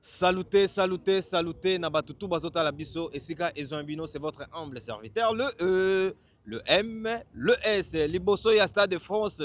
Saluté, saluté, saluté, Nabatutu Bazota Labiso, Esika Ezombino, c'est votre humble serviteur. Le E, le M, le S, Liboso ya Stade de France,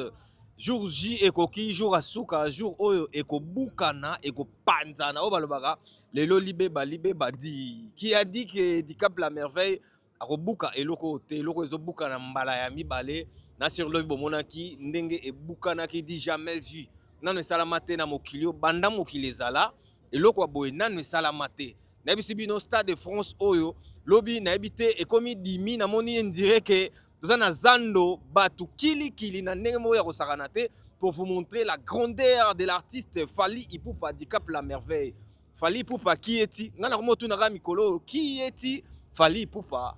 jour J Ekoki, jour Asuka, jour Oyo Eko Bukana, Eko Panzana, Obalobara, Lelo Libeba, Libeba di. Qui a dit que di Cap la merveille, Arobuka Eloko Te, Eloko Ezobuka na Mbalayami Bale, na sur le Bomonaki, Ndenge et Bukana qui dit jamais vu. Non, ne salamate na mokilio, banda mokilezala. Et loko boy nan me salamate na bisi bino Stade de France oyo lobi na ebité et comme dimi na moni on dirait que toza na zando batu kili na ndenge mo ya kosakanate pour vous montrer la grandeur de l'artiste Fally Ipupa di Cap la merveille. Fally Ipupa qui eti ngana ko motu na mikolo qui eti Fally Ipupa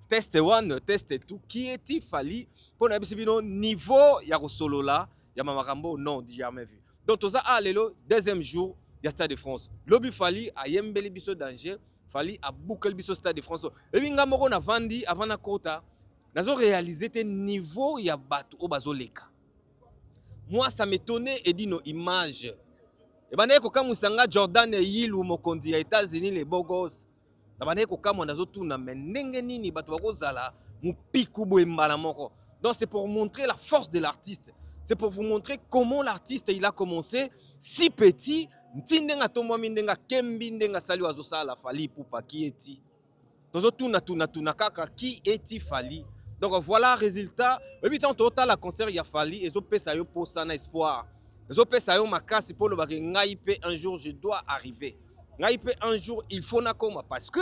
test 1 test 2 qui eti Fally pour na bisi bino niveau ya kosolola ya mamakambo non jamais vu. Donc toza lelo deuxième jour ya Stade de France. Lobi Fally a yembeli biso danger, Fally a boukel biso Stade de France. Et puis nga moko na vandi avant na kota, nazo réaliser te niveau ya bato o bazoleka. Moi ça m'étonnait et dit nos images. Et banaye ko kamusanga Jordan et Yilu mokondi ya États-Unis les beaux gosses. Na banaye ko kamu nazo tuna menenge nini bato bakozala mupiku bo mbala moko. Donc c'est pour montrer la force de l'artiste. C'est pour vous montrer comment l'artiste il a commencé si petit. Ntindenga tomwa mindenga kembi ndenga sali wazosala Fally Ipupa qui eti tozo tuna kaka qui eti Fally. Donc voilà résultat et puis tant total la concert ya Fally ezo pesa yo posa na espoir ezo pesa yo makasi polo ba ngai pe un jour je dois arriver ngai pe un jour il faut na koma parce que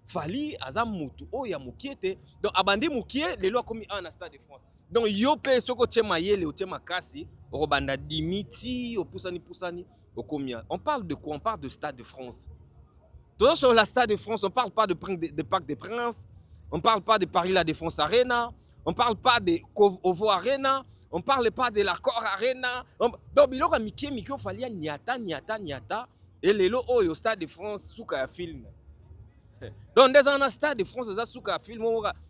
Fally aza mutu o ya mukiete donc abandi mukie lelo akomi na Stade de France. Donc yo pe soko tchema yele o tchema kasi robanda dimiti o pusani on parle de quoi? On parle de Stade de France. Toujours sur la Stade de France, on ne parle pas de Parc des Princes, on ne parle pas de Paris La Défense Arena, on ne parle pas de Ovo Arena, on ne parle pas de la Cor Arena. Donc, il y a Mikio Fally niata. Et lelo au Stade de France, souka film. Donc, dans un Stade de France, ça souka film,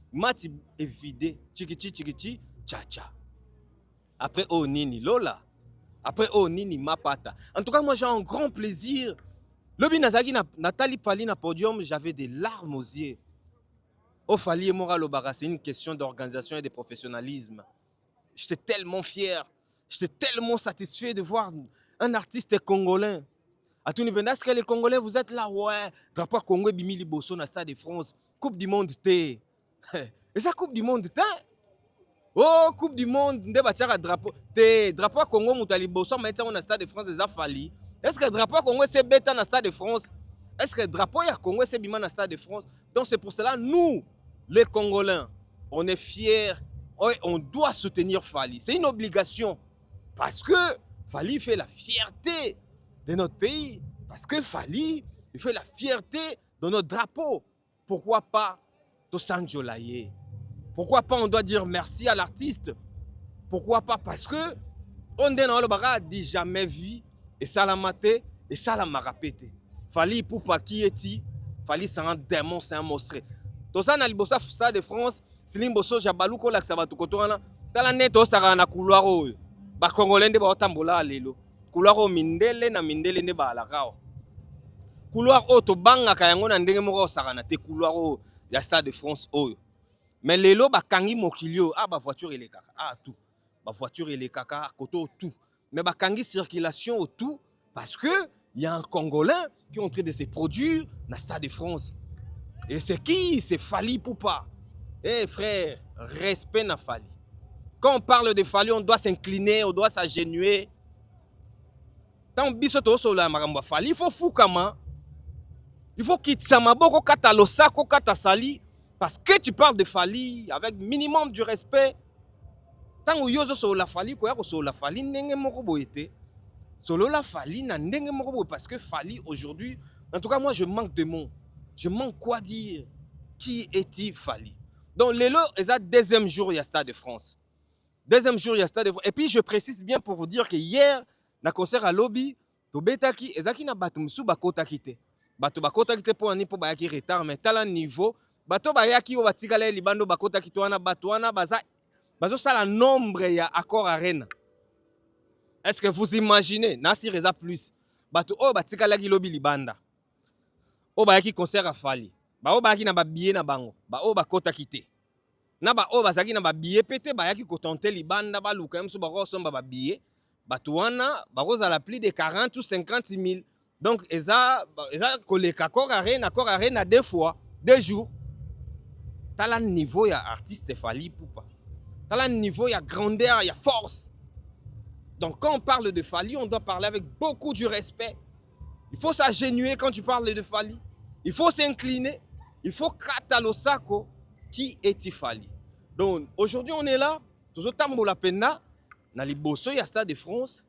match est vidé. Tchiki, tcha. Après, oh nini, Lola. Après, oh nini mapata. En tout cas, moi j'ai un grand plaisir. Lobi Nazaki Nathalie Fally na podium, j'avais des larmes aux yeux. Oh Fally et Mora Lobara, c'est une question d'organisation et de professionnalisme. J'étais tellement fier, j'étais tellement satisfait de voir un artiste congolais. À tout niveau, est-ce que les Congolais, vous êtes là? Ouais, drapeau Congo et Bimili Bosso na Stade de France, Coupe du Monde T. Et ça, Coupe du Monde T? Oh, Coupe du Monde, nde bachaka drapeau. Te drapeau Congo mutali boso maïta na Stade de France des Fally. Est-ce que drapeau Congo c'est bêta na Stade de France? Est-ce que drapeau ya Congo c'est bima na Stade de France? Donc c'est pour cela nous les Congolais, on est fiers, on doit soutenir Fally. C'est une obligation parce que Fally fait la fierté de notre pays, parce que Fally il fait la fierté de notre drapeau. Pourquoi pas Tosanjolaye? Pourquoi pas on doit dire merci à l'artiste? Pourquoi pas? Parce que on dit jamais vu et ça l'a maté et ça l'a marapété. Fally Ipupa qui est Fally c'est un démon, c'est un monstre. Tout ça na libosa Stade de France, Silim Bosso Jabalou ko laksa batu kotorana. Tala neto sara na couloir oyo. Ba Congolais nde ba tambola lelo. Couloir o mindele na mindele nde ba la kao. Couloir o to banga ka yango na ndenge moko sara na te couloir o ya Stade de France oyo. Mais lelo bakangi mokilio ba voiture et les kaka tout ba voiture et les kaka koto tout mais bakangi circulation au tout parce que il y a un Congolais qui est en train de se produire dans Stade de France et c'est qui? C'est Fally Ipupa. Eh frère, respect na Fally. Quand on parle de Fally, on doit s'incliner, on doit s'agenouiller. Tant bisoto so la maramba Fally, il faut fukama, il faut quitter maboko kata losako kata sali. Parce que tu parles de Fally avec minimum du respect. Tant que yozo sur la Fally, quoi sur la Fally n'enge moko boyete. Solo la Fally na n'enge moko boy parce que Fally aujourd'hui, en tout cas moi je manque de mots. Je manque quoi dire. Qui est-il Fally? Donc lelo est deuxième jour il y a Stade de France. Deuxième jour il y a Stade de France. Et puis je précise bien pour vous dire que hier na concert à lobby, to betaki ezaki na bato musu bakota kite. Bato bakota kite pour ani pour bayaki retard mais tala niveau bato bayaki o batikala libando bakota kitwana batwana bazo sala nombre ya Accor Arena. Est-ce que vous imaginez Nasi Reza plus bato o batikala lobi libanda o ba yaki concert a Fali ba o ba yaki na ba billet na bango ba o ba kota kité na ba o ba zaki na ba billet pété ba yaki ko tenter libanda ba luka mso ba ko somba ba billet batuana ba ko la plus de 40 ou 50 000 donc eza koleka corps arena deux fois 2 jours tala niveau ya artiste Fally Ipupa tala niveau ya grandeur ya force. Donc quand on parle de Fally, on doit parler avec beaucoup de respect. Il faut s'agenouiller quand tu parles de Fally. Il faut s'incliner. Il faut katalosako qui est Fally. Donc aujourd'hui on est là, toujours tambola pena na liboso ya Stade de France.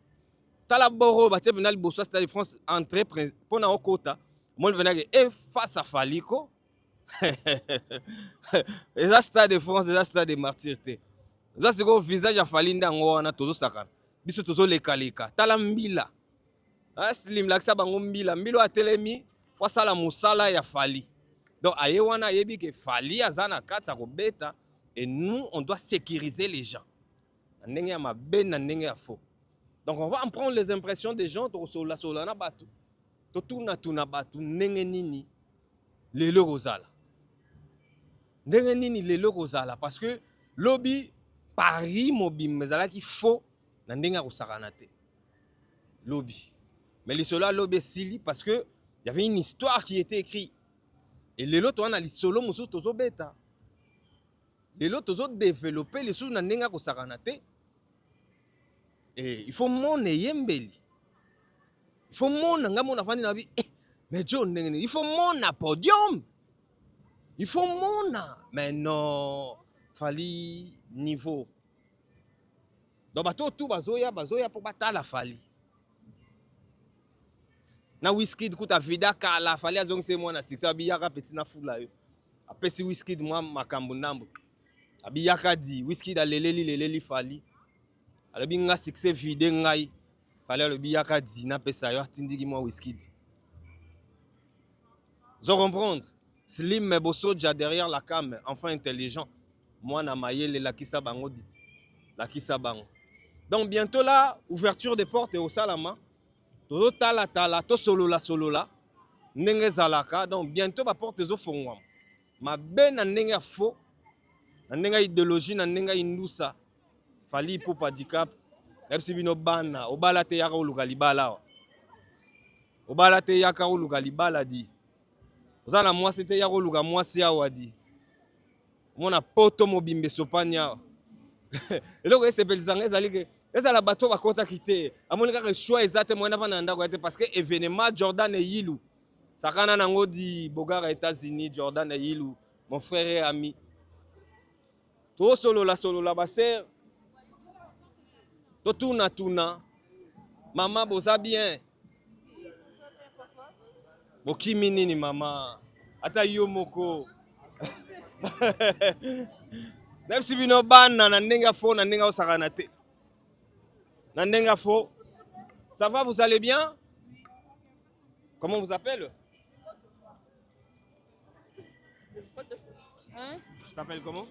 Tala boro ba tebe na liboso Stade de France entrée pour na okota. Moi venir et face à Fally ko. Et ça Stade de France, ça Stade de martyreté. Ça c'est le visage à Fally ndango wana tozo sakana. Biso tozo lekaleka tala mbila slim laksa bango mbila mbilo atelemi kwa sala musala ya Fally. Donc aye wana yebi ke Fally azana kata ko beta et nous on doit sécuriser les gens ndenge ya mabe na ndenge ya faux. Donc on va en prendre les impressions des gens to sola sola na batu to tuna batu ndenge nini lelo rozala ndenge nini lelo rozala parce que lobby Paris mobile mezala ki faux na ndenge kosakana te lobby mais lisolo lobby sili parce que il y avait une histoire qui était écrite et lelo to na lisolo musu tozo beta lelo tozo développer les sous na ndenge kosakana te et il faut mona yembeli il faut mona ngamo na fandi na bi mais John ndenge il faut mona podium il faut mona mais non Fally niveau. Donc bato tout bazoya pour batala Fally. Na Wizkid kuta vida kala Fally azong se mwana six abiyaka petit na fula yo. Apesi Wizkid mwa makambo ndambo. Abiyaka di Wizkid aleleli Fally. Alobi nga succès vide ngai. Fally alobiyaka di na pesa yo atindiki mwa Wizkid. Vous comprendre? Slim mais bosso déjà derrière la cam, enfin intelligent. Moi na mayele la kisa bango dit. La kisa bango. Donc bientôt là, ouverture des portes et au salama. Todo tala to solo la. Ndenge zalaka. Donc bientôt ba porte zo fongwam. Ma ben na ndenge faux. Na ndenge idéologie na ndenge indusa. Fally Ipupa dikap. Epsi bino bana, obala te yaka oluka libala. Obala te yaka oluka libala di. Ozana mwasi te yaka oluka mwasi awa di. Mona poto mobimbe sopanya. Et donc c'est belzanga ezali ke ezala bato bakota kité. Amoni kaka choix ezate mwana vana ndako ete parce que événement Jordan et Yilou. Sakana nango di Bogara États-Unis Jordan et Yilou, mon frère et ami. To solo la baser. To tuna. Maman boza bien. Bokimi nini mama. Ata yo moko. Même si bino bana na ndenge fo na ndenge osakana te. Na ndenge fo. Ça va, vous allez bien? Comment vous appelez? Hein? Tu t'appelles comment?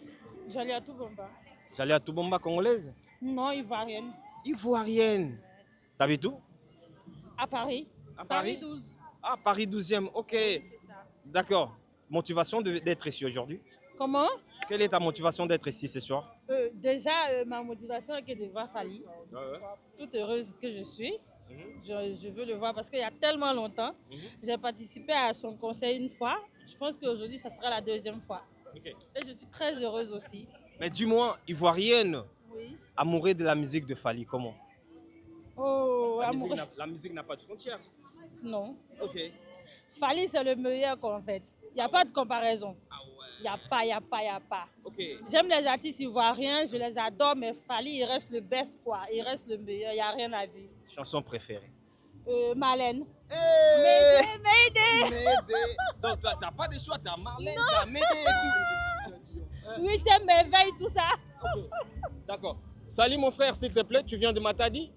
J'allais à Toubomba. J'allais à Toubomba congolaise? Non, ivoirienne. Ivoirienne. T'habites où? À Paris. À Paris? 12. Ah, Paris 12e, ok. Oui, c'est ça. D'accord. Motivation d'être ici aujourd'hui? Comment? Quelle est ta motivation d'être ici ce soir? Déjà, ma motivation est que de voir Fally. Toute heureuse que je suis. Je veux le voir parce qu'il y a tellement longtemps. J'ai participé à son concert une fois. Je pense qu'aujourd'hui, ça sera la deuxième fois. Okay. Et je suis très heureuse aussi. Mais dis-moi, ivoirienne, Oui. amoureux de la musique de Fally, comment? Oh, amoureux. La musique n'a pas de frontières. Non. Ok. Fally, c'est le meilleur qu'en fait. Il n'y a pas de comparaison. Ah ouais. Il n'y a pas. Ok. J'aime les artistes ivoiriens, je les adore, mais Fally, il reste le best, quoi. Il reste le meilleur, il n'y a rien à dire. Chanson préférée? Malène. Hey! Mayday. Donc toi, t'as pas de choix, t'as Marlène, t'as Médé et tout. 8e merveille, tout ça. Okay. D'accord. Salut mon frère, s'il te plaît, tu viens de Matadi?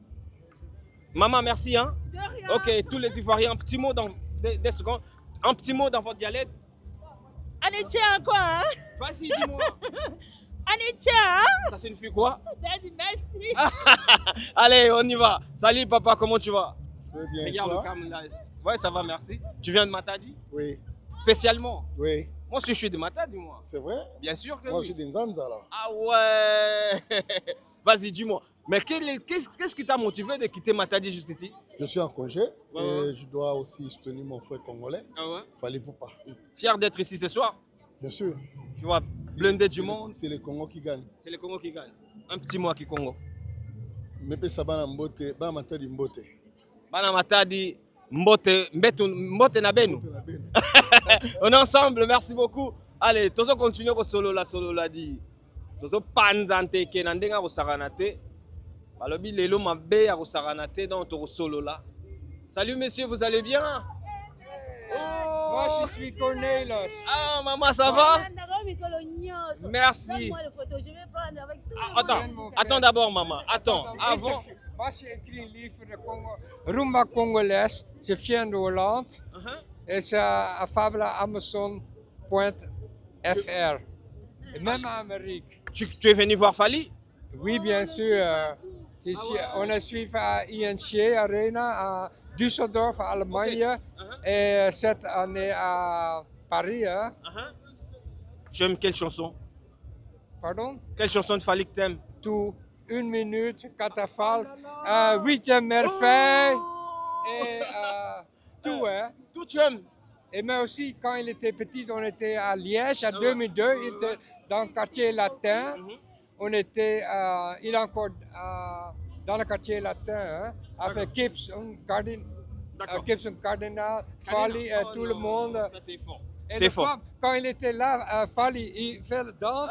Maman, merci. Hein? De rien. Ok, tous les Ivoiriens, un petit mot dans des secondes. Un petit mot dans votre dialecte. Allez, tiens, quoi, hein? Vas-y, dis-moi. Allez, tiens, hein? Ça signifie quoi? J'ai dit merci. Allez, on y va. Salut papa, comment tu vas? Je vais bien. Regarde Toi? le cam là. Ouais, ça va, merci. Tu viens de Matadi? Oui. Spécialement? Oui. Moi aussi, je suis de Matadi, moi. C'est vrai? Bien sûr que Moi, oui. je suis d'Inzanza, là. Ah ouais. Vas-y, dis-moi. Mais qu'est-ce qui t'a motivé de quitter Matadi jusqu'ici? Je suis en congé et je dois aussi soutenir mon frère congolais. Ah ouais. Fallait pas. Fier d'être ici ce soir? Bien sûr. Tu vois, blindé du monde. C'est le Congo qui gagne. C'est le Congo qui gagne. Un petit mot à qui Congo. Mais ça va mbote, ba matadi mbote. Bana Matadi, mbote na benu. On est ensemble, merci beaucoup. Allez, tozo continuer ko solo la di. Tozo panzante ke nandenga ko saranate. Balobi lelo mabe ya ko saranate donc to solo là. Salut messieurs, vous allez bien? Moi, je suis Cornelos. Ah, maman, ça va? Merci. Attends d'abord, maman. Attends, avant. Moi, j'ai écrit un livre de Rumba congolaise. Je viens de Hollande. Et c'est à fable Amazon.fr. Et même en Amérique. Tu es venu voir Fali? Oui, bien sûr. On a suivi à INC Arena à Düsseldorf, Allemagne. Et cette année à Paris. Tu aimes quelle chanson? Pardon? Quelle chanson de Fali que t'aimes? Tout. 1 minute, catafalque, 8e merveille, et tout, hein. Tout tu aimes? Et mais aussi, quand il était petit, on était à Liège, en 2002, il était dans le quartier latin. On était, il est encore dans le quartier latin, hein, avec Gibson Cardinal, Fali et tout le monde. Et les femmes, quand il était là, Fali, il fait la danse,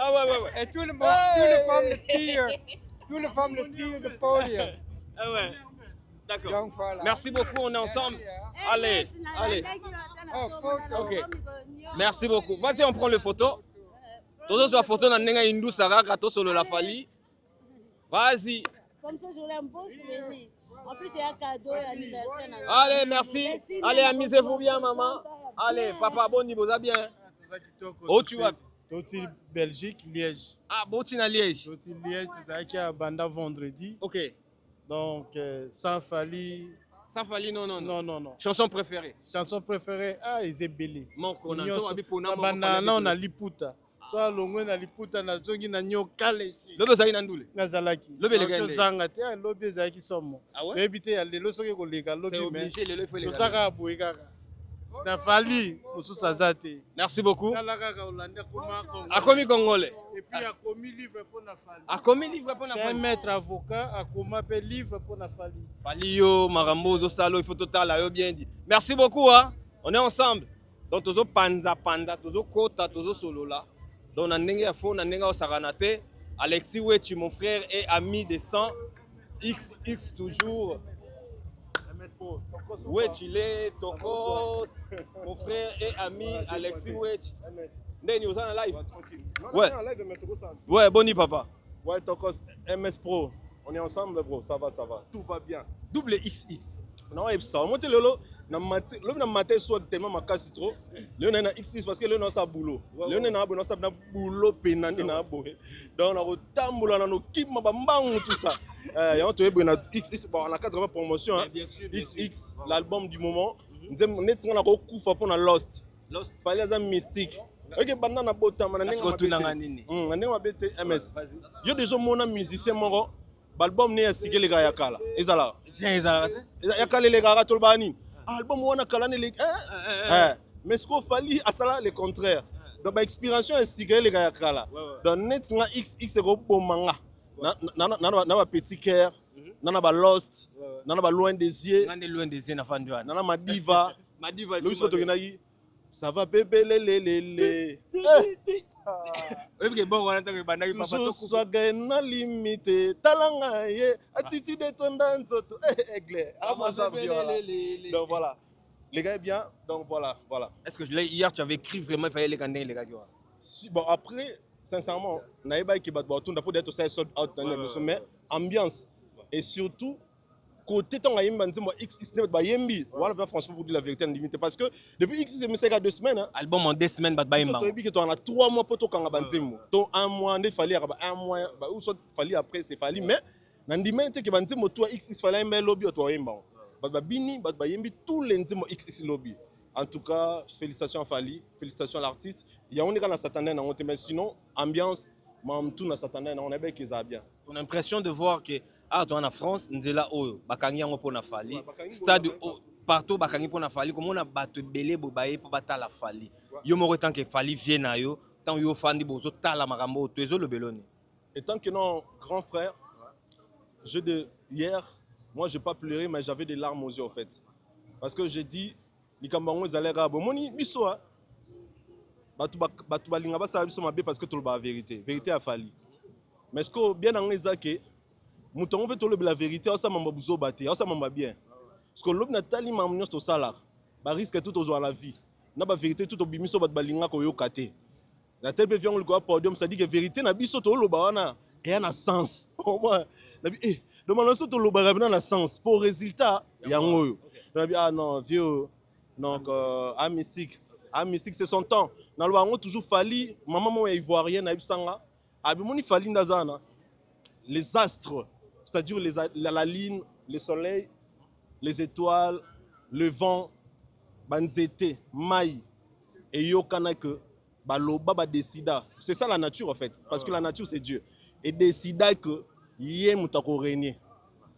et tout le monde, toutes les femmes le tirent. Toutes les femmes le tirent de podium. Ah ouais. D'accord. Donc voilà. Merci beaucoup, on est ensemble. Allez, allez. Oh, photo. Ok. Merci beaucoup. Vas-y, on prend le photo. Tous sur la photo, on a un hindou saraka, tout solo la Fali. Vas-y. Comme ça, j'aurai un bon souvenir. En plus, il y a un cadeau et anniversaire. Allez, merci. Allez, amusez-vous bien, maman. Allez, papa, bon niveau, ça bien. Oh, tu vas. Toti Belgique, Liège. Ah, Boti na Liège. Toti Liège, tout ça qui a banda vendredi. Ok. Donc, sans Fali. Sans Fali, non. Non. Chanson préférée? Chanson préférée, Izebele. Mon konan. Banda, non, na Liputa. Soit longwe na Liputa, na zongi na nyo kaleshi. Lobe zaki nandule. Nazalaki. Lobe lega ndé. Zanga te, lobe zaki somo. Ah ouais? Ebite ya lelo soki kolega lobe T'es mais. obligé, lelo faut les Tosaka gars. aboye kaka. Na Fali, mosusu aza te. Merci beaucoup. Tala kaka Hollande koma Congo. Akomi congolais. Et puis akomi livre pour na Fali. Akomi livre pour na C'est un Fali. maître avocat, akoma pe livre pour na Fali. Fali yo, Marambo, zo salo, il faut total, yo bien dit. Merci beaucoup, hein. On est ensemble. Donc, tozo panda, tozo kota, tozo solo là. Donc, on a ndenge ya fo, on a ndenge ya saranate. Alexis Wechi, mon frère et ami de sang. XX toujours. Wechi le, Tokos. Mon frère et ami Alexis Wechi. Ndeni, vous en live? Ouais. Ouais, boni papa. Ouais, Tokos, MS Pro. On est ensemble, bro. Ça va. Tout va bien. Double XX. Non, et ça. Moi, lolo, na matin soit tellement ma casse trop. Le na XX parce que le na sa boulot. Le na sa boulot penandi na boé. Donc on a tambula na no kip ma bambangu tout ça. Et on te na XX bon on a 80 promotions hein. XX l'album du moment. Net on a beaucoup pour na Lost. Fallait un mystique. Ok, banana botama na nenga mabete. Na nenga mabete MS. Yo déjà mon musicien moro. L'album ne sike les gars yakala. Ezala. Yakala les gars to bani. Album wana kala ne les mais ce qu'il fallait à ça le contraire. Donc inspiration sike les gars yakala. Donc net nga XX go bomanga. Na ba petit cœur, na ba Lost, na ba loin des yeux. Loin des yeux na fandwa. Na Madiva. Madiva. Le so to kenayi. Ça va bébé lé. Toujours soit gaina limité. Talanga ye. Attitude de ton danzoto. Aigle. Donc voilà. Les gars bien. Donc voilà. Est-ce que hier tu avais écrit vraiment il fallait les gagner les gars? Bon après sincèrement, naïba qui bat tout pour d'être ça sold out dans l'émission mais ambiance et surtout côté ton ayimba nzembo XX ne ba yembi voilà franchement pour dire la vérité en limité parce que depuis XX c'est mais 2 semaines hein album en 2 semaines ba yemba tu que tu en as 3 mois pour to kanga banzembo to 1 mois ne fallait un mois ou soit fallait après c'est fallait mais na ndimete que banzembo toi XX fallait yemba lobby to yemba Bini, Yembi, tous les XX lobby. En tout cas, félicitations à Fali, félicitations à l'artiste. Il y a un gars qui s'attendait, mais sinon, ambiance, tout na s'attendait, on est bien qu'ils a bien. Ton impression de voir que toi en France, nous là oh, bakangi yango pona Fali, stade partout bakangi pona Fali, comme on a battu belé bobaye pour battre la Fali. Yo mo tant que Fali vienne à yo, tant yo fandi bozo tala marambo, tezo le belone. Et tant que non, grand frère, hier, moi j'ai pas pleuré, mais j'avais des larmes aux yeux en fait. Parce que j'ai dit, les Camerounais ils allaient rabo, moni biso hein. Batu balinga ba sa biso mabe parce que tout la vérité, vérité a Fali. Mais ce que bien dans les que mouton peut tout la vérité, ça m'a bouzo batté, ça m'a bien. Parce que l'homme Nathalie m'a amené au salaire, bah risque tout aux la vie. Na ba vérité tout au bimiso bat balinga ko yo kate. La telle peut vient le podium, ça dit que vérité na biso to lo bawana et a un sens. Pour moi, na bi demande so to lo barabna na sens. Pour résultat, yango. Na bi ah non, vieux. Donc mystique c'est son temps. Na lo bango toujours Fali, maman mo ivoirienne na ibsanga. Abi moni Fali ndazana. Les astres, c'est-à-dire la ligne, le soleil, les étoiles, le vent, banzete, maï et yo kanake. Baloba décida. C'est ça la nature en fait. Parce que la nature c'est Dieu. Et décida que yé moutako régner.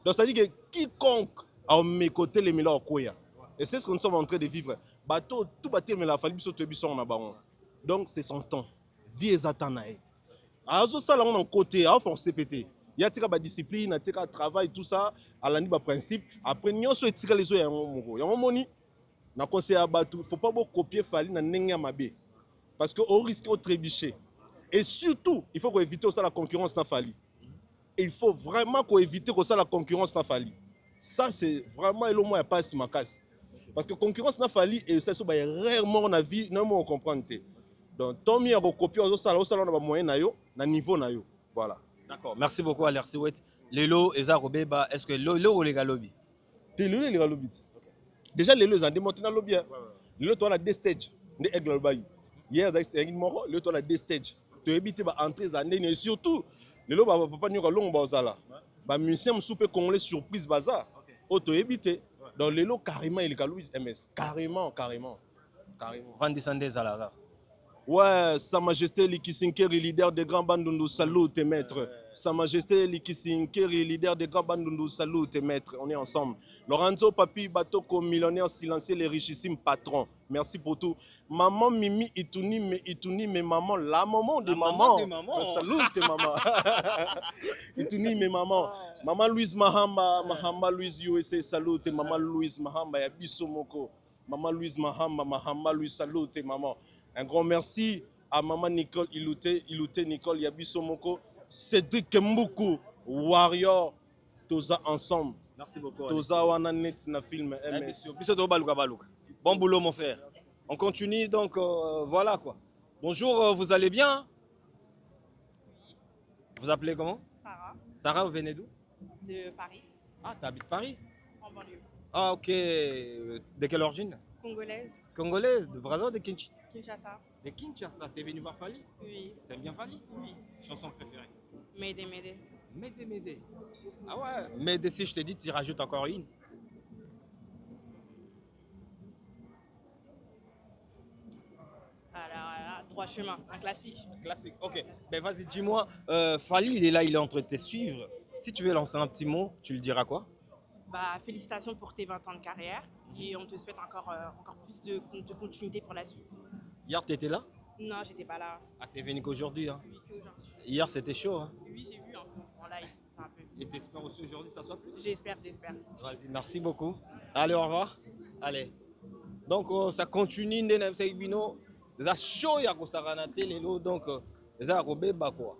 Donc ça dit que quiconque a mes côtés les mélanges koya. Et c'est ce que nous sommes en train de vivre. Bateau tout bâtir mais la fallu biso tebiso en abaron. Donc c'est son temps. Vie ezatanae. Azo ça là on en côté, à forcer péter. Il y a tika ba discipline, a tika travail tout ça, à l'année ba principe. Après nyonso etika les oya moko. Ya moni na conseil à bateau, faut pas beaucoup copier Fali na nenga mabe. Parce qu'on risque de trébucher. Et surtout, il faut qu'on évite ça la concurrence n'a Fali. Il faut vraiment qu'on évite ça la concurrence n'a Fali. Ça, c'est vraiment le moins pas si ma casse. Parce que concurrence n'a Fali et ça, c'est rarement on a vu, non, on comprend. Donc, tant mieux qu'on copie au salon, on a moyen na niveau na yo. Voilà. D'accord. Merci beaucoup à l'Arciouet. Lelo, Eza Robeba, est-ce que Lelo ou les Galobi? T'es Lelo et les Galobi. Déjà, Lelo, ils ont démonté dans le lobby. Lelo, tu as la deux stages. Des aigles bayi. Hier, le temps a des stages. Tu évites d'entrer dans et surtout, le lot papa n'y a long bazala. Bah musicien soupe congolais surprise bazar. Tu évites. Donc le lot carrément il est galou MS. Carrément. Van descendre Zalara. Ouais, Sa Majesté Likisinkeri, leader des grands bandundu, salut tes maîtres. Sa Majesté Likisinkeri, leader des grands bandundu, salut tes maîtres. On est ensemble. Lorenzo Papi Batoko, millionnaire silencieux, les richissimes patrons. Merci pour tout. Maman Mimi Ituni, mais maman, la maman de maman. Salut tes mamans. Ituni, mais maman. Maman Louise Mahamba Louise USA, salut tes maman Louise Mahamba, Yabiso Moko. Maman Louise Mahamba Louise, salut tes mamans. Un grand merci à maman Nicole Ilouté Nicole Yabiso Moko, Cédric Mboukou, Warrior, Toza ensemble. Merci beaucoup. Toza Wananet na film MS. Bon boulot mon frère. On continue donc voilà quoi. Bonjour, vous allez bien? Vous appelez comment? Sarah. Sarah, vous venez d'où? De Paris, Ah, tu habites Paris? en banlieue. Ah ok. De quelle origine? Congolaise, Congolaise, de Brazzaville, de Kinshasa. Kinshasa. De Kinshasa, t'es venu voir Fali? Oui, T'aimes bien Fali? oui. Chanson préférée? Médé. Médé. Ah ouais. Médé, si je te dis, tu rajoutes encore une. Alors, droit chemin, un classique. Classique, ok. Ben vas-y, dis-moi, Fali, il est là, il est entre tes suivre. Si tu veux lancer un petit mot, tu le diras quoi? Bah, félicitations pour tes 20 ans de carrière et on te souhaite encore plus de continuité pour la suite. Hier, tu étais là? Non, j'étais pas là. Ah, t'es venu qu'aujourd'hui. Hein. Oui, qu'aujourd'hui. Hier, c'était chaud. Hein. Oui, j'ai vu un peu en live. Un peu. Et t'espères aussi aujourd'hui, ça soit plus? J'espère. Vas-y, merci beaucoup. Allez, au revoir. Allez. Donc, ça continue. Ndenem Seibino. Ça chaud, ya kosarana telelo. Donc, ça robeba quoi.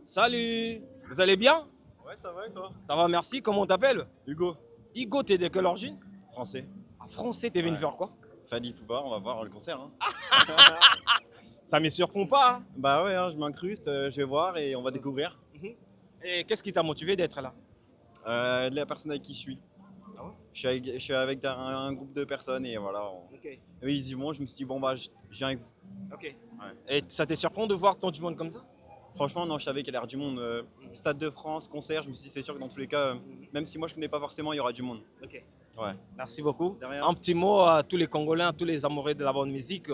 Salut. Vous allez bien? Ouais, ça va et toi? Ça va, merci. Comment on t'appelle? Hugo. Hugo, t'es de quelle origine? Français. Ah, français, t'es venu Ouais. faire quoi? Fali Poupa, on va voir le concert. Hein. Ça me surprend pas. Hein. Bah ouais, hein, je m'incruste, je vais voir et on va découvrir. Et qu'est-ce qui t'a motivé d'être là? La personne avec qui je suis. Ah ouais? Je suis avec un groupe de personnes et voilà. Ok. Eux, ils y vont, je me suis dit, bon bah, je viens avec vous. Ok. Et ça te surprend de voir tant du monde comme ça? Franchement, non, je savais qu'il y avait du monde. Stade de France, concert, je me suis dit, c'est sûr que dans tous les cas, même si moi je connais pas forcément, il y aura du monde. Ok. Ouais. Merci beaucoup. De rien. Un petit mot à tous les Congolais, à tous les amoureux de la bonne musique.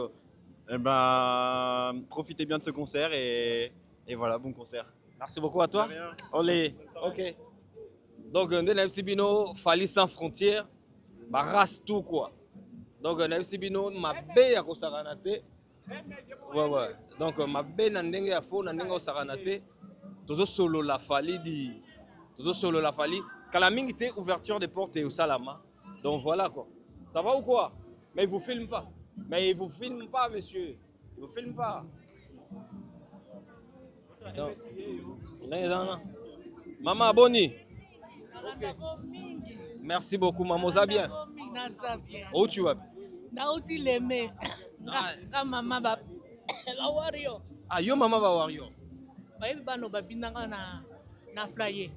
Eh ben, profitez bien de ce concert et voilà, bon concert. Merci beaucoup à toi. De rien. Olé. Ok. Donc, Ndene Bino, Fali sans frontières, bah, race tout quoi. Donc, Ndene Bino, ma bé à Kosaranate. Ouais. Donc, ma bé Nandenge à faux, Nandenge au Saranate. Tozo solo la Fali dit. Tozo solo la Fali. Kalaming était ouverture des portes et au Salama. Donc, voilà quoi. Ça va ou quoi? Mais il vous filme pas. Mais il vous filme pas, monsieur. Il vous filme pas. Donc, non. Maman Boni. Merci beaucoup, maman. Ça bien. Où tu vas? Nauti leme. Nga mama ba wario. Ah, yo maman va wario. Ba bano ba binanga na flyer.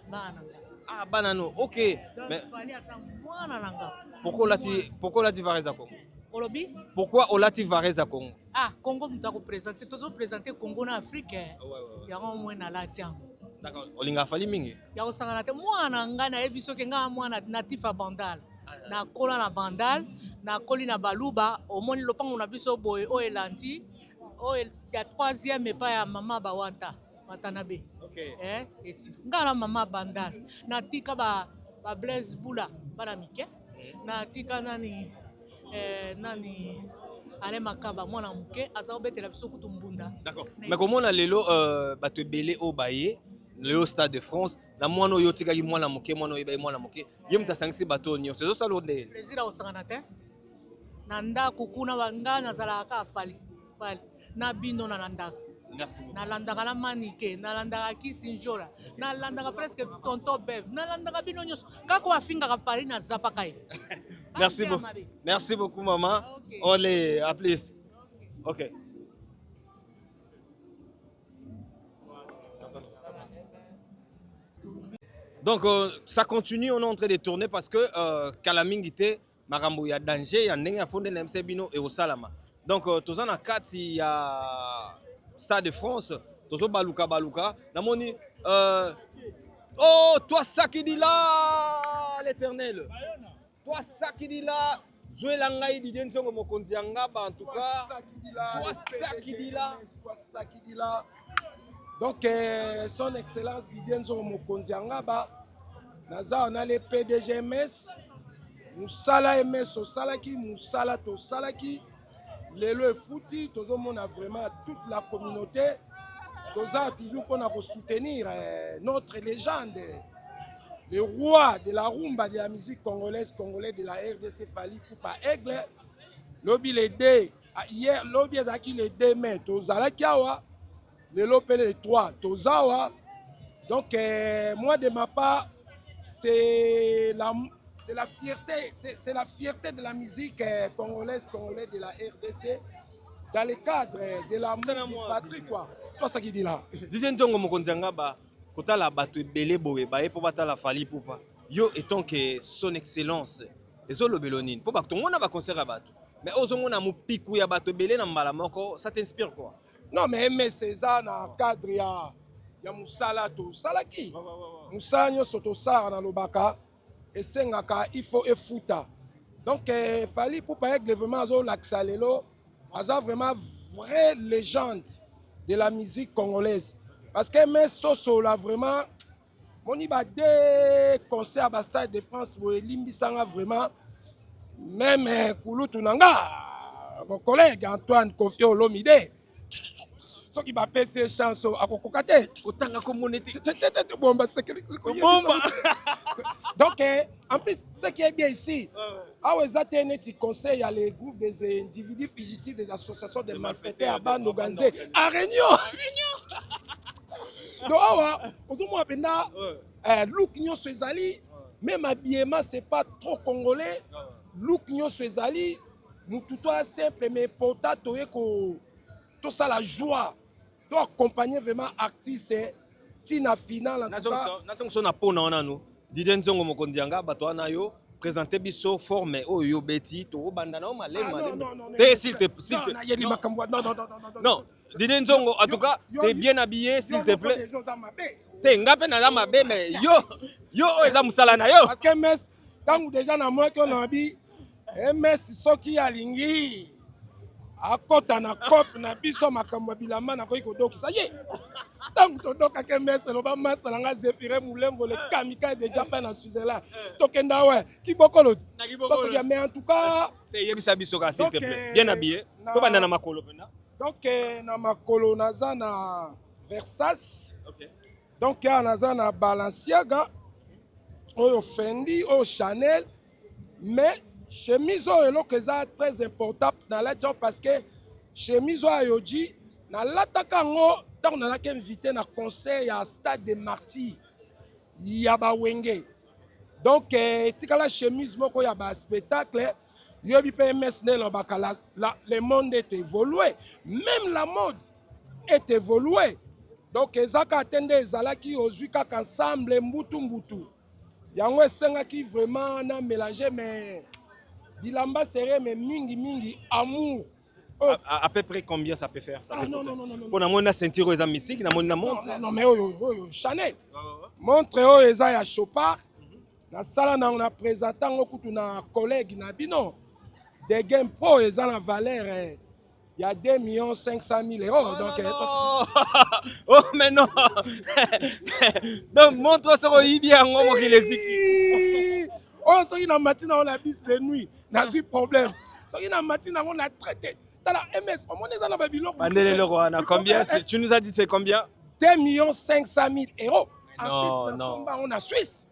Bana. Ah, banano. OK. Mais fallait attendre mwana nanga. Pourquoi là tu vas rester à Congo? Olobi? Pourquoi Olati va rester à Congo? Ah, Congo muta ko présenter, tozo présenter Congo na Afrique. Ouais. Ya ngo mwana lati yango. D'accord. Olinga fali mingi. Ya ko sangana te mwana nga na yebiso ke nga mwana natif a bandal. Na kola na bandal, na koli na baluba, omoni lopango na biso boye o elandi, o ya troisième pas ya mama bawanta, Watanabe. OK. Nga na mama bandal. Na tika ba Blaise Bula bana mike. Na tika nani Ale Makaba mwana muke aza betela biso kutu mbunda. D'accord. Mais comment on a lelo bato belé au baye, le Stade de France, na mwana yo tika ki mwana muke, mwana yo baye mwana muke. Yem ta sangisi bato nyo. C'est ça l'onde. Plaisir au sangana te. Na nda kukuna banga na zalaka fali. Na bino na nanda. Merci beaucoup. Na landaka na manike, na landaka Kisinjora, na landaka presque tonton Bev, na landaka bino nyos. Kako afinga ka pari na zapakai. Merci beaucoup. Merci beaucoup, maman. Okay. On les à plus. OK. Donc, ça continue, on est en train de tourner parce que Kalamingite, Marambo, il y a danger, il y a un fondé de Bino et au Salama. Donc, tous en a 4, il y a Stade de France, tous au Baluka. Namoni, oh, toi, ça qui dit là, l'Éternel. Toi, ça qui dit là, Zoé Langaï dit Denzongo Mokondianga, en tout cas. Toi, ça qui dit là. Toi, ça qui dit là. Donc, son excellence Didier Nzongo Mokonzianga, on a les PDG MS, Moussala MS, Osalaki, Moussala Tosalaki, Lelo et Fouti, tout le monde a vraiment toute la communauté. Tout ça, toujours qu'on a pour soutenir notre légende, le roi de la rumba de la musique congolaise de la RDC Fali Poupa Aigle. Lobby les deux, hier, Lobby a qui les 2 mai, Tozalakiawa. Le lopé les 3, Tozawa. Donc, moi, de ma part, c'est la fierté de la musique congolaise de la RDC dans le cadre de la patrie, quoi. Toi, ça qui dit là. Didier Nzongo Mokondianga, kota la bato belé boé, pour battre la Fali Poupa. Yo étant que son excellence, les autres belonines. Pour battre, tout le monde a un concert à battre. Mais aux hommes, on a un pic où il y a bato belé dans Malamoko, ça t'inspire quoi? Non, mais Aimé César, dans le cadre, il y a Moussala, Salaki. Moussala, il y a Sala dans le Baka. Et Sengaka, il faut effouta. Donc, il fallait pour pas être vraiment l'axalelo, vraiment vraie légende de la musique congolaise. Parce que Aimé Soso, vraiment, on y a des concerts à Stade de France où Limbi Sanga vraiment, même Kouloutou Nanga, mon collègue Antoine Kofi Olomide. Ce qui va passer ces chansons à Kokokate. Donc, en plus, ce qui est bien ici, à Ouezatene, conseil à les groupes des individus fugitifs des associations de malfaiteurs à bande organisée à Réunion. Donc, on a look nyo Suezali, même habillement, c'est pas trop congolais. Look nyo Suezali, nous tout simple, mais pourtant, tout ça la joie, tu accompagner vraiment artiste tina final. Nation son apona nous. Didier Nzongo Mokondianga batwana yo présenter biso forme oyo beti to bandana o malema. Non. S'il te non. Didier Nzongo en tout cas, tu es bien habillé s'il te plaît. T'es ngapé na la mabe mais yo eza musala na yo. Parce que mes ntango deja na moki olobi ms soki alingi akota na cope na biso makambo ya bilamba nakoki kodokisa ye ntango todokaka ms eloba masa na nga zefire mulembo le kamika deja mpe na switzerland tokenda we kibokolo tosoki mais en tout cas yebisa biso ka s'il te plaît bien habillé tobanda na makolo pena donc na makolo naza na Versace donc naza na Balenciaga oyo Fendi oyo Chanel mais chemise oyo eloko eza très important na lati parce que chemise oyo ayoji nalataka yango ntango nazalaki invité na concert ya Stade des Martyrs ya bawenge donc etikala chemise moko ya baspectacle yobi mpe ms ne elobaka le monde est évolué même la mode est évolué donc ezaka te nde ezalaki ozwi kaka ensemble mbutu yango esengaki vraiment na mélanger mais bilamba serré mais mingi amour à peu près combien ça peut faire ça non pour na mona ceinture eza musique na mona montre non mais oyo Chanel montre oyo eza ya Chopard na sala na présentant ngo kutu na collègue na bino des gains pro eza na valeur il y a 2 500 000 euros donc oh mais non donc montre sur bien ngo mo kileziki oh soki na matina on a bis de nuit na eu problème soki na matina on a traité tala ms on eza na babilo bandele le roi na combien tu nous as dit c'est combien 2 500 000 euros non en plus non on a Suisse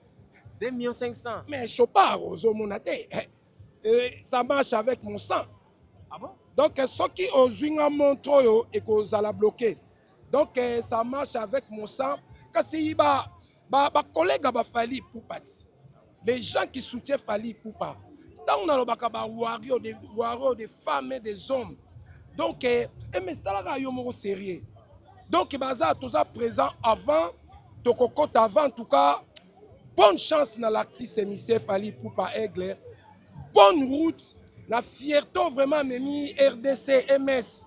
2 500 mais Chopard ozomona te ça marche avec mon sang ah bon donc soki ozwinga montre oyo ekozala bloqué donc ça marche avec mon sang kasi ba collègue bafali Poupati les gens qui soutiennent Fali Poupa tant on a le warrior des femmes et des hommes donc mais c'est yo moko sérieux donc baza toza présent avant tokokota avant en tout cas bonne chance na l'artiste émissé Fali Poupa Aigle bonne route la fierté vraiment memi RDC MS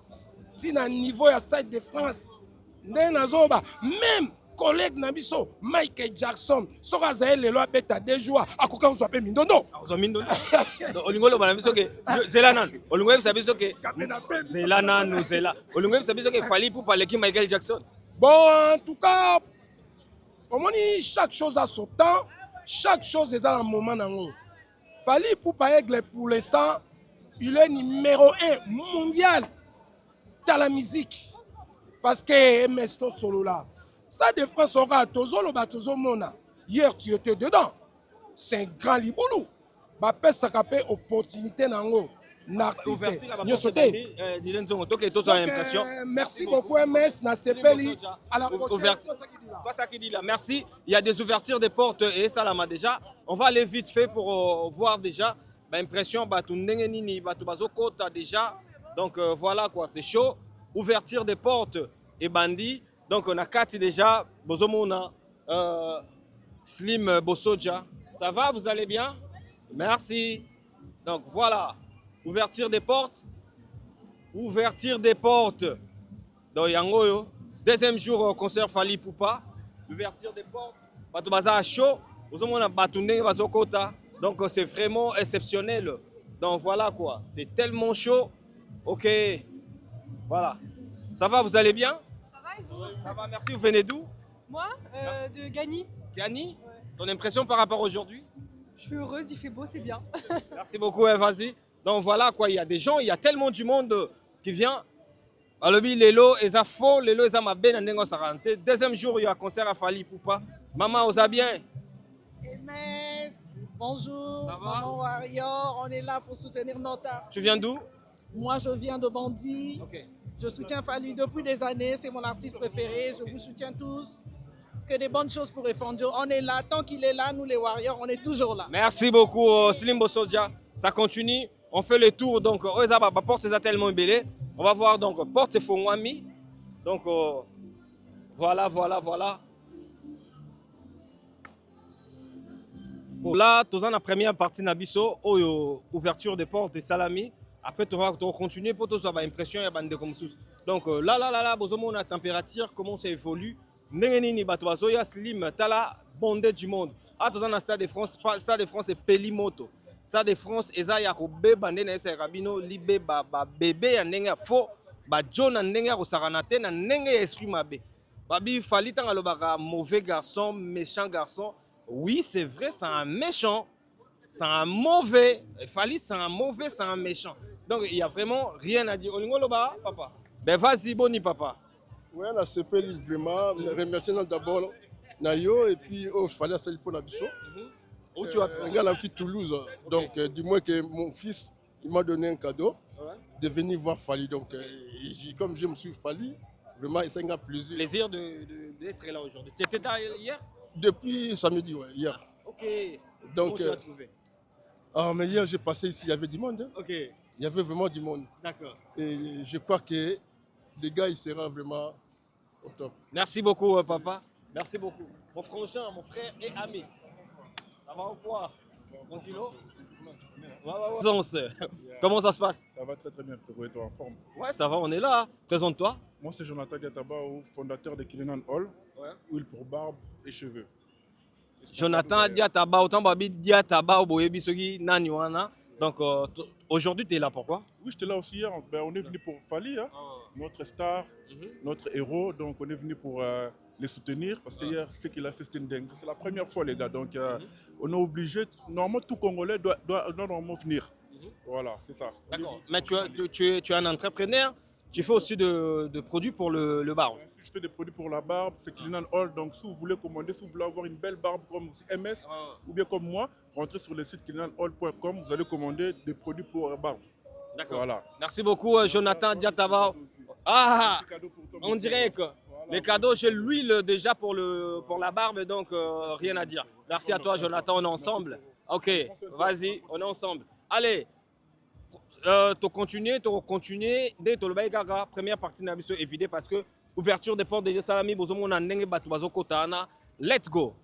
ti na niveau ya Stade de France nde nazoba même collègue na biso Michael Jackson soka zaele lelo abeta 2 jours akoka uzwa pe mindondo uzwa mindondo olingo lo bana biso ke zela nan olingo yebisa biso ke zela nan zela olingo yebisa biso ke Fali Poupa leki Michael Jackson bon en tout cas omoni chaque chose a son temps chaque chose est dans le moment nango Fali Poupa Aigle pour l'instant il est numéro 1 mondial dans la musique parce que MS solo là ça de France aura tozolo batozo mona hier tu étais dedans c'est un grand liboulou ba pesa kapé opportunité nango l'artiste merci beaucoup MS na sepeli à la prochaine quoi ça qui dit là merci il y a des ouvertures des portes et ça là déjà on va aller vite fait pour voir déjà impression batu ndenge nini batu bazokota déjà donc voilà quoi c'est chaud ouverture des portes et bandit donc on a 4 déjà bozomona Slim Bosoja ça va vous allez bien merci donc voilà ouverture des portes donc yangoyo deuxième jour concert Fali Poupa ouverture des portes batu baza chaud bozomona batu ndenge bazokota donc c'est vraiment exceptionnel donc voilà quoi c'est tellement chaud ok voilà ça va vous allez bien ça va merci vous venez d'où moi de Gagny Gagny ouais. Ton impression par rapport aujourd'hui je suis heureuse il fait beau c'est bien merci beaucoup vas-y donc voilà quoi il y a des gens il y a tellement du monde qui vient alobi lelo eza faux lelo eza mabe na ndengo sarante deuxième jour il y a concert à Fali Poupa maman osa bien bonjour, Maman Warrior, on est là pour soutenir notre art. Tu viens d'où? Moi, je viens de Bondy. Okay. Je soutiens Fali depuis des années, c'est mon artiste préféré, je vous soutiens tous. Que des bonnes choses pour Efondio. On est là, tant qu'il est là, nous les Warriors, on est toujours là. Merci beaucoup, Slim Bosoja. Ça continue, on fait le tour. Donc, la porte est tellement belle. On va voir donc porte et Fongwami. Donc, voilà. Là, tu as la première partie Nabiso, ouverture des portes de Salami. Après, tu vas continuer pour avoir l'impression qu'il y a comme sous. Donc là, on a la température, comment ça évolue. Nengenini Batoazoya Slim, Tala, bondé du monde. Ah, toza na Stade de France, Stade de France et Pelimoto. Stade de France eza ya kobeba nde na esaka bino libeba babebe ya ndenge ya fo bajo na ndenge ya kosakana te na ndenge ya esprit mabe. Babi Fally ntango alobaka mauvais garçon, méchant garçon. Oui, c'est vrai, c'est un méchant. C'est un mauvais. Fally, c'est un mauvais, c'est un méchant. Donc, il n'y a vraiment rien à dire. Olingo loba, papa. Ben, vas-y, boni, papa. Oui, on a CP vraiment. Remercier d'abord Nayo et puis il fallait ça pour Nabiso. Où tu as un gars à la petite Toulouse. Donc, dis-moi que mon fils, il m'a donné un cadeau de venir voir Fally. Donc, comme je me suis Fally, vraiment, c'est un gars plaisir. Plaisir d'être là aujourd'hui. Tu étais là hier? Depuis samedi, ouais, hier. Ok. Donc, comment tu as trouvé? Ah, mais hier, j'ai passé ici, il y avait du monde. Hein. Ok. Il y avait vraiment du monde. D'accord. Et je crois que les gars, ils seront vraiment au top. Merci beaucoup, papa. Merci beaucoup. Mon frangin, mon frère et ami. Ça va ou quoi? Tranquillo? Comment ça se passe? Ça va très bien, frérot, et toi en forme? Ouais, ça va, on est là. Présente-toi. Moi, c'est Jonathan Diatabao, fondateur de Kilinan Hall, huile pour barbe et cheveux. Jonathan Diatabao, autant babi Diatabao, boyebi soki nani wana. Donc aujourd'hui, tu es là pourquoi? Oui, j'étais là aussi hier. Ben, on est venu pour Fally, hein, notre star, notre héros. Donc on est venu pour les soutenir parce que hier, ce qu'il a fait, c'était une dingue. C'est la première fois, les gars. Donc on est obligé. Normalement, tout Congolais doit normalement venir. Voilà, c'est ça. D'accord. Mais tu es un entrepreneur. Tu fais aussi de produits pour le barbe. Je fais des produits pour la barbe, c'est Kilinan Hall. Donc si vous voulez commander, si vous voulez avoir une belle barbe comme MS ou bien comme moi, rentrez sur le site kilinanhall.com, vous allez commander des produits pour la barbe. D'accord. Voilà. Merci beaucoup, Jonathan Diatabao. Ah, on dirait que les cadeaux, j'ai l'huile déjà pour la barbe, donc rien à dire. Merci à toi, Jonathan, on est ensemble. Ok, vas-y, on est ensemble. Allez. Tu continues, dès que première partie de la mission est vidée parce que ouverture des portes déjà salami, bozomo na ndenge batu bazokotana. Let's go.